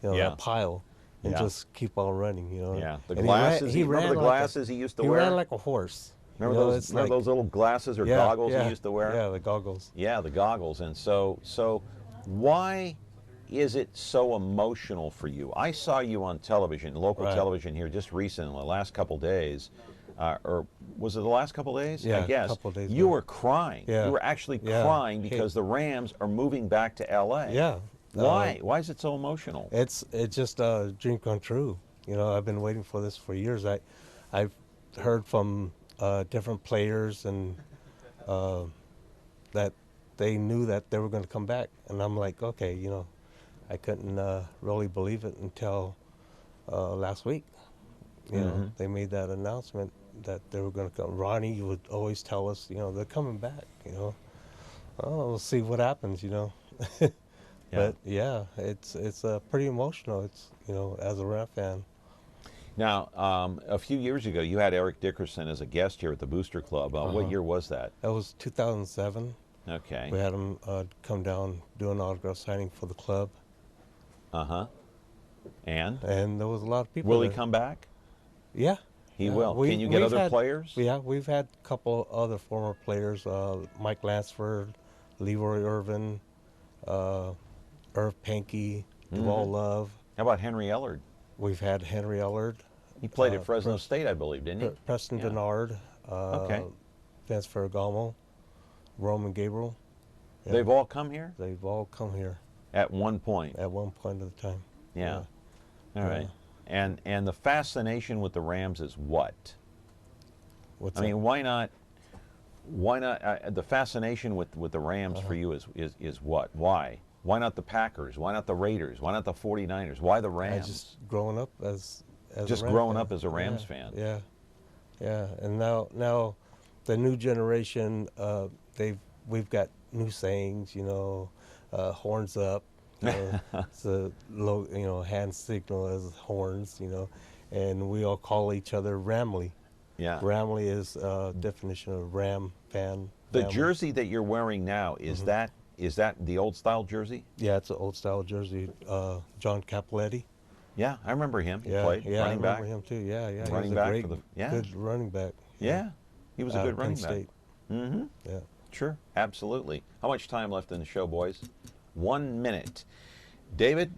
that pile, and just keep on running. Yeah. The And glasses. he ran remember the like glasses he used to he wear? ran like a horse. Remember those little glasses or goggles you used to wear? Yeah, the goggles. Yeah, the goggles. And so why is it so emotional for you? I saw you on television, local television here just recently, the last couple days. Or was it the last couple days? Yeah, I guess. a couple days. You were crying. Yeah. You were actually crying because the Rams are moving back to LA. Yeah. Why? Why is it so emotional? It's just a dream come true. You know, I've been waiting for this for years. I've heard from different players and that they knew that they were going to come back, and I'm like, okay, you know, I couldn't really believe it until last week. You know, they made that announcement that they were going to come. Ronnie would always tell us, you know, they're coming back. You know, oh, we'll see what happens. You know, but yeah, it's pretty emotional. It's, you know, as a Ram fan. Now, a few years ago, you had Eric Dickerson as a guest here at the Booster Club. What year was that? That was 2007. Okay. We had him come down, do an autograph signing for the club. And there was a lot of people. Will he there. come back? Yeah. He will. Can you get other players? Yeah, we've had a couple other former players, Mike Lansford, Leroy Irvin, Irv Pankey, Duval Love. How about Henry Ellard? We've had Henry Ellard. He played at Fresno State, I believe, didn't he? Preston Denard, Vince Ferragamo, Roman Gabriel. Yeah. They've all come here? They've all come here. At one point? At one point of the time. Yeah. All right. And the fascination with the Rams is what? What's I mean, why not the fascination with the Rams for you is what? Why? Why not the Packers? Why not the Raiders? Why not the 49ers? Why the Rams? Just growing up as just a Ram growing fan. up as a Rams fan. Yeah. Yeah. And now the new generation, we've got new sayings, you know, horns up. You know, it's a low, you know, hand signal as horns, you know, and we all call each other Ramley. Yeah. Ramley is a definition of Ram fan. The family. jersey that you're wearing now, is that the old style jersey? Yeah, it's an old style jersey. John Capoletti. Yeah, I remember him. He Yeah, played yeah, running I remember back. him too. Yeah, yeah. Running he was back a great, for the good running back. Yeah, he was a Out good of running Penn back. State. Mm-hmm. Yeah. Sure, absolutely. How much time left in the show, boys? 1 minute. David,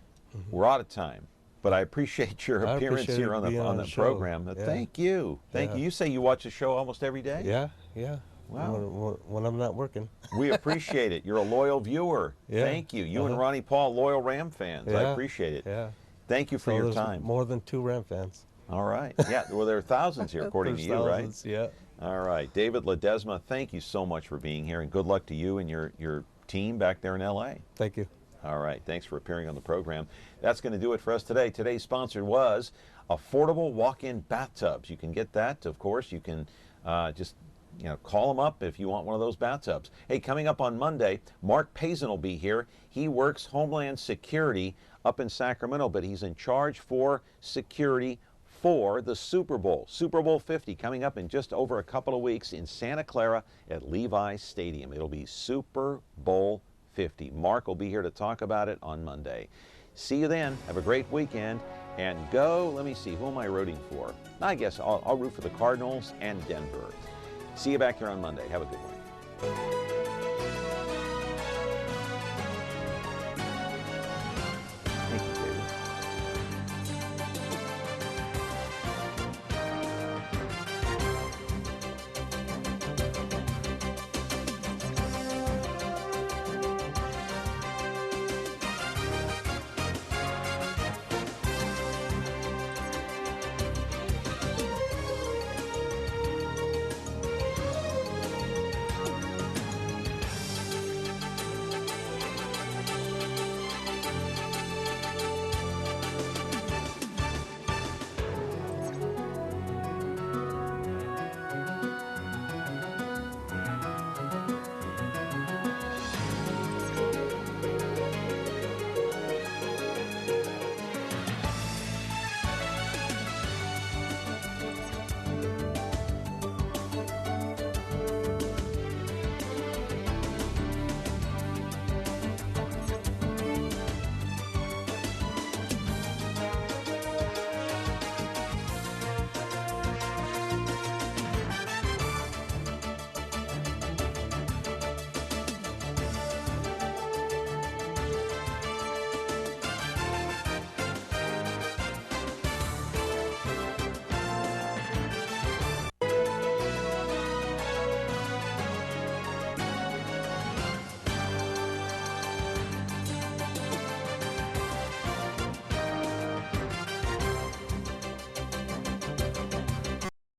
we're out of time, but I appreciate your I appearance appreciate here on being on the the show. program. Yeah. Thank you. Thank you. You say you watch the show almost every day? Yeah, yeah. Wow. When I'm not working. We appreciate it. You're a loyal viewer. Yeah. Thank you. You and Ronnie Paul, loyal Ram fans. I Yeah, appreciate it. Yeah. Thank you for your there's time. More than 2 Ram fans. All right. Yeah, well, there are thousands here, according to There's you, thousands, right? Yeah. All right. David Ledesma, thank you so much for being here, and good luck to you and your team back there in L.A. Thank you. All right. Thanks for appearing on the program. That's going to do it for us today. Today's sponsor was Affordable Walk-In Bathtubs. You can get that, of course. You can just call them up if you want one of those bathtubs. Hey, coming up on Monday, Mark Pazin will be here. He works Homeland Security up in Sacramento, but he's in charge for security for the Super Bowl. Super Bowl 50 coming up in just over a couple of weeks in Santa Clara at Levi's Stadium. It'll be Super Bowl 50. Mark will be here to talk about it on Monday. See you then. Have a great weekend. And go, let me see, who am I rooting for? I guess I'll root for the Cardinals and Denver. See you back here on Monday. Have a good one.